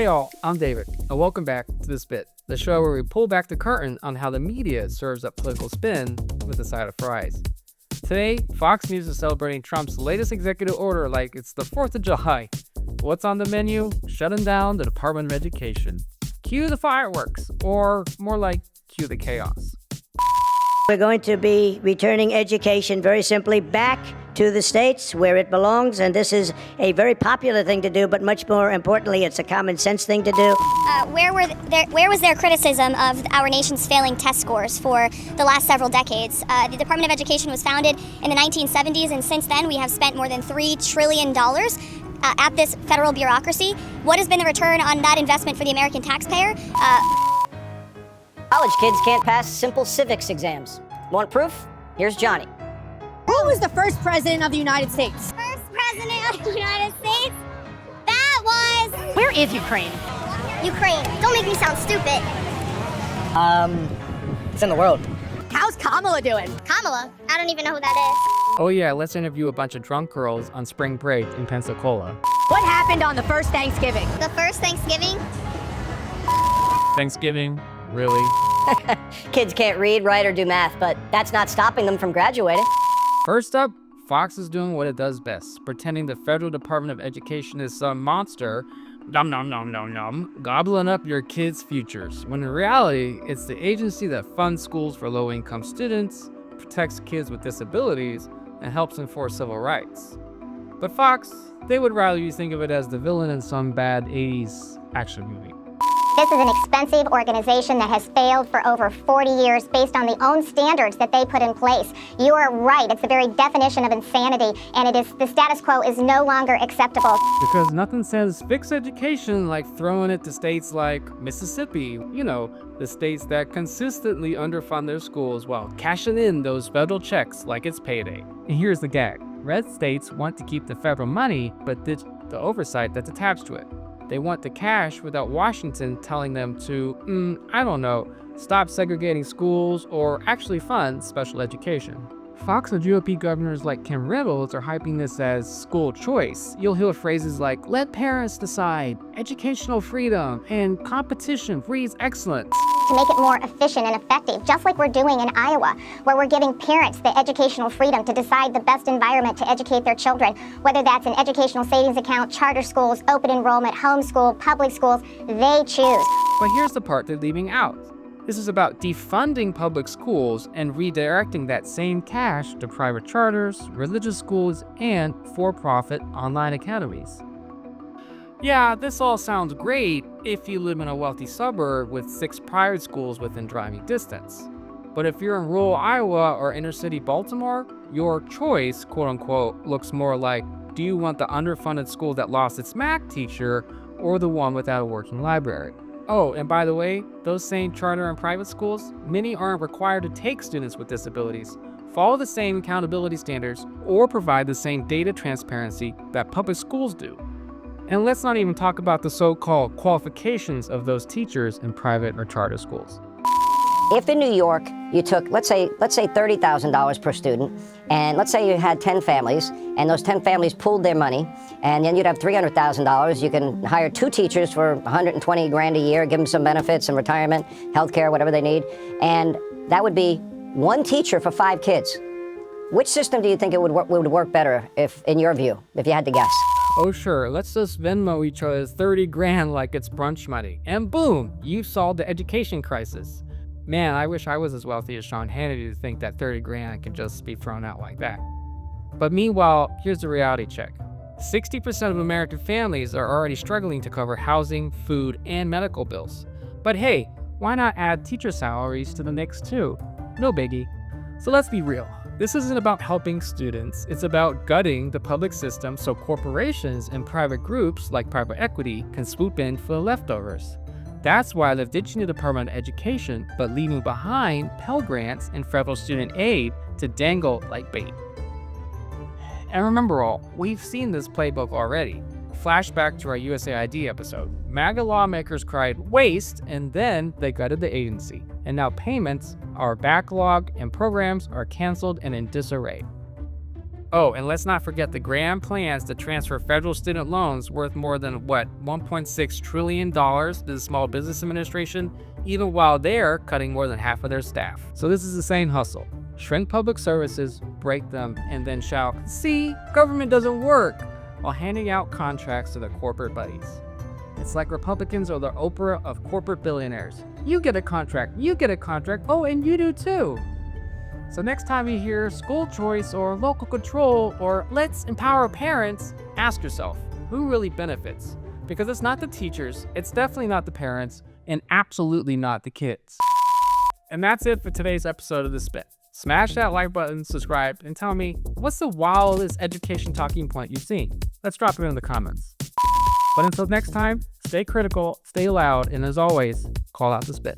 Hey all, I'm David, and welcome back to The Spit, the show where we pull back the curtain on how the media serves up political spin with a side of fries. Today, Fox News is celebrating Trump's latest executive order like it's the 4th of July. What's on the menu? Shutting down the Department of Education. Cue the fireworks, or more like, cue the chaos. We're going to be returning education very simply back to the states where it belongs, and this is a very popular thing to do, but much more importantly, it's a common sense thing to do. Where was their criticism of our nation's failing test scores for the last several decades? The Department of Education was founded in the 1970s, and since then we have spent more than $3 trillion at this federal bureaucracy. What has been the return on that investment for the American taxpayer? College kids can't pass simple civics exams. Want proof? Here's Johnny. Who was the first president of the United States? First president of the United States? That was... Where is Ukraine? Ukraine. Don't make me sound stupid. It's in the world. How's Kamala doing? Kamala? I don't even know who that Oh yeah, let's interview a bunch of drunk girls on spring break in Pensacola. What happened on the first Thanksgiving? is. The first Thanksgiving? Thanksgiving? Really? Kids can't read, write, or do math, but that's not stopping them from graduating. First up, Fox is doing what it does best, pretending the Federal Department of Education is some monster, gobbling up your kids' futures, when in reality, it's the agency that funds schools for low-income students, protects kids with disabilities, and helps enforce civil rights. But Fox, they would rather you think of it as the villain in some bad 80s action movie. This is an expensive organization that has failed for over 40 years based on the own standards that they put in place. You are right, it's the very definition of insanity, and the status quo is no longer acceptable. Because nothing says fix education like throwing it to states like Mississippi, the states that consistently underfund their schools while cashing in those federal checks like it's payday. And here's the gag. Red states want to keep the federal money, but ditch the oversight that's attached to it. They want the cash without Washington telling them to, stop segregating schools or actually fund special education. Fox and GOP governors like Kim Reynolds are hyping this as school choice. You'll hear phrases like, let parents decide, educational freedom, and competition breeds excellence. To make it more efficient and effective, just like we're doing in Iowa, where we're giving parents the educational freedom to decide the best environment to educate their children, whether that's an educational savings account, charter schools, open enrollment, homeschool, public schools, they choose. But here's the part they're leaving out. This is about defunding public schools and redirecting that same cash to private charters, religious schools, and for-profit online academies. Yeah, this all sounds great if you live in a wealthy suburb with 6 private schools within driving distance. But if you're in rural Iowa or inner-city Baltimore, your choice, quote-unquote, looks more like, do you want the underfunded school that lost its math teacher or the one without a working library? Oh, and by the way, those same charter and private schools, many aren't required to take students with disabilities, follow the same accountability standards, or provide the same data transparency that public schools do. And let's not even talk about the so-called qualifications of those teachers in private or charter schools. If in New York you took, let's say $30,000 per student, and let's say you had 10 families, and those 10 families pooled their money, and then you'd have $300,000. You can hire 2 teachers for $120,000 a year, give them some benefits and retirement, healthcare, whatever they need, and that would be 1 teacher for 5 kids. Which system do you think would work better, if, in your view, if you had to guess? Oh sure, let's just Venmo each other $30,000 like it's brunch money, and boom, you've solved the education crisis. Man, I wish I was as wealthy as Sean Hannity to think that $30,000 can just be thrown out like that. But meanwhile, here's the reality check. 60% of American families are already struggling to cover housing, food, and medical bills. But hey, why not add teacher salaries to the mix too? No biggie. So let's be real. This isn't about helping students, it's about gutting the public system so corporations and private groups like private equity can swoop in for the leftovers. That's why they're ditching the Department of Education, but leaving behind Pell Grants and federal student aid to dangle like bait. And remember all, we've seen this playbook already. Flashback to our USAID episode. MAGA lawmakers cried waste, and then they gutted the agency. And now payments are backlogged and programs are canceled and in disarray. Oh, and let's not forget the grand plans to transfer federal student loans worth more than, $1.6 trillion to the Small Business Administration, even while they're cutting more than half of their staff. So this is the same hustle. Shrink public services, break them, and then shout, "See, government doesn't work," while handing out contracts to their corporate buddies. It's like Republicans are the Oprah of corporate billionaires. You get a contract, oh, and you do too. So next time you hear school choice or local control or let's empower parents, ask yourself, who really benefits? Because it's not the teachers, it's definitely not the parents, and absolutely not the kids. And that's it for today's episode of The Spit. Smash that like button, subscribe, and tell me, what's the wildest education talking point you've seen? Let's drop it in the comments. But until next time, stay critical, stay loud, and as always, call out the spit.